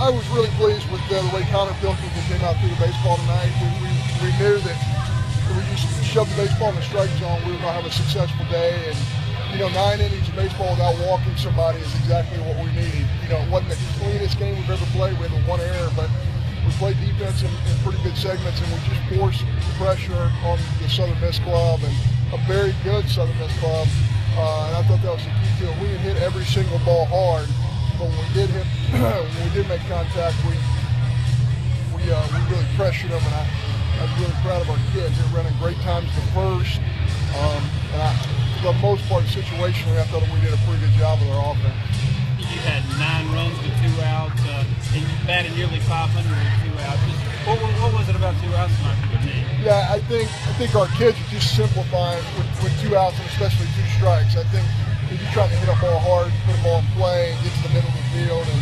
I was really pleased with the way Connor Pilkington came out through the baseball tonight. We knew that if we just shoved the baseball in the strike zone, we were going to have a successful day. And 9 innings of baseball without walking somebody is exactly what we need. It wasn't the cleanest game we've ever played. We had one error, but we played defense in pretty good segments, and we just forced pressure on the Southern Miss club, and a very good Southern Miss club. And I thought that was the key to it. We didn't hit every single ball hard, but when we did make contact, we really pressured them, and I was really proud of our kids. They were running great times the first, and for the most part, situationally, I thought we did a pretty good job with our offense. You had 9 runs with 2 outs, and you batted nearly 500 with 2 outs. What was it about 2 outs tonight for the team? Yeah, I think our kids are just simplifying with 2 outs and especially 2 strikes. I think if you're trying to hit a ball hard, put a ball in play, get to the middle of the field, and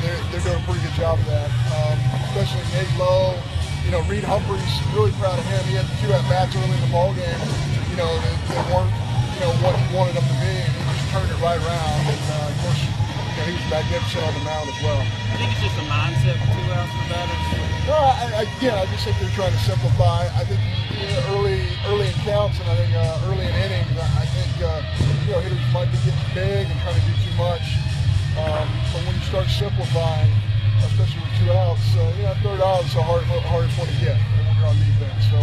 they're doing a pretty good job of that. Especially Nate Lowe, Reed Humphreys, really proud of him. He had 2 at-bats early in the ballgame, that weren't, what he wanted them to be, and he just turned it right around. And of course, he was magnificent on the mound as well. I think it's just a mindset with 2 outs for batters. No, I just think they're trying to simplify. I think early in counts, and I think early in innings, I think hitters might be getting big and trying to do too much. But when you start simplifying, especially with 2 outs, third out is the hardest one to get when you're on defense. So,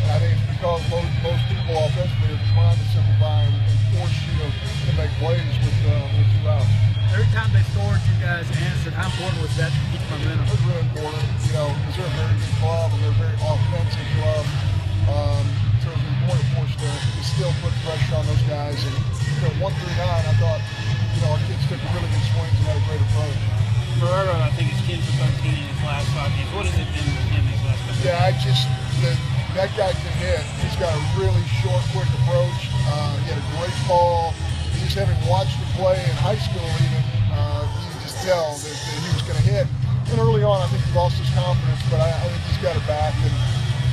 and I think it's because most people offensively are trying to simplify and force you to make plays with 2 outs. Every time they scored, you guys answered. How important was that to keep momentum? It was really important, because they're a very good club and they're a very offensive club. So it was important for us to still put pressure on those guys. And 1 through 9, I thought, our kids took really good swings and had a great approach. Ferrero, I think, is 10 for 13 in his last 5 games. What has it been with him these last couple of games? That guy can hit. He's got a really short, quick approach. He had a great ball. Just having watched him play in high school even, you could just tell that he was going to hit. And early on, I think he lost his confidence, but I think he's got it back. And,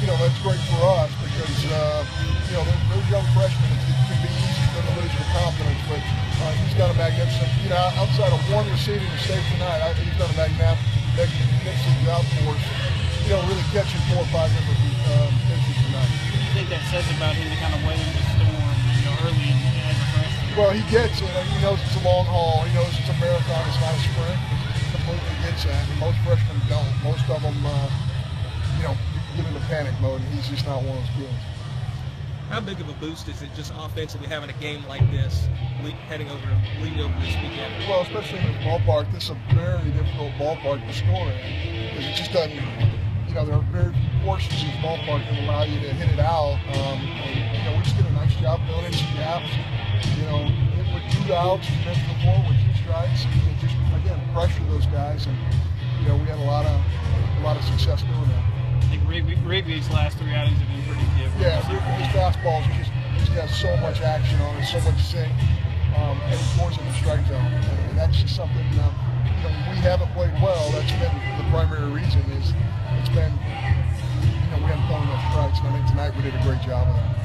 that's great for us because, those young freshmen, it can be easy for them to lose their confidence, but he's got a magnificent, outside of 1 receiving mistake tonight, I think he's done a magnificent job for us, really catching 4 or 5 different pitches tonight. I think that says about him to kind of weather the storm, early as a freshman. Well, he gets it. He knows it's a long haul. He knows it's a marathon. It's not a sprint. He completely gets that. And most freshmen don't. Most of them, get into panic mode, and he's just not one of those kids. How big of a boost is it just offensively having a game like this, leading over this weekend? Well, especially in this ballpark, this is a very difficult ballpark to score in because it just doesn't. There are very few portions of this ballpark that allow you to hit it out. And we just did a nice job filling in some gaps. With 2 outs, as you mentioned before, with 2 strikes, and just again pressure those guys, and we had a lot of success doing that. I think Rigby's last 3 outings have been pretty good. Yeah, his fastball just has so much action on it, so much sink, and he scores in the strike zone. And that's just something we haven't played well. That's been the primary reason. It's been we haven't thrown enough strikes, and I think tonight we did a great job of that.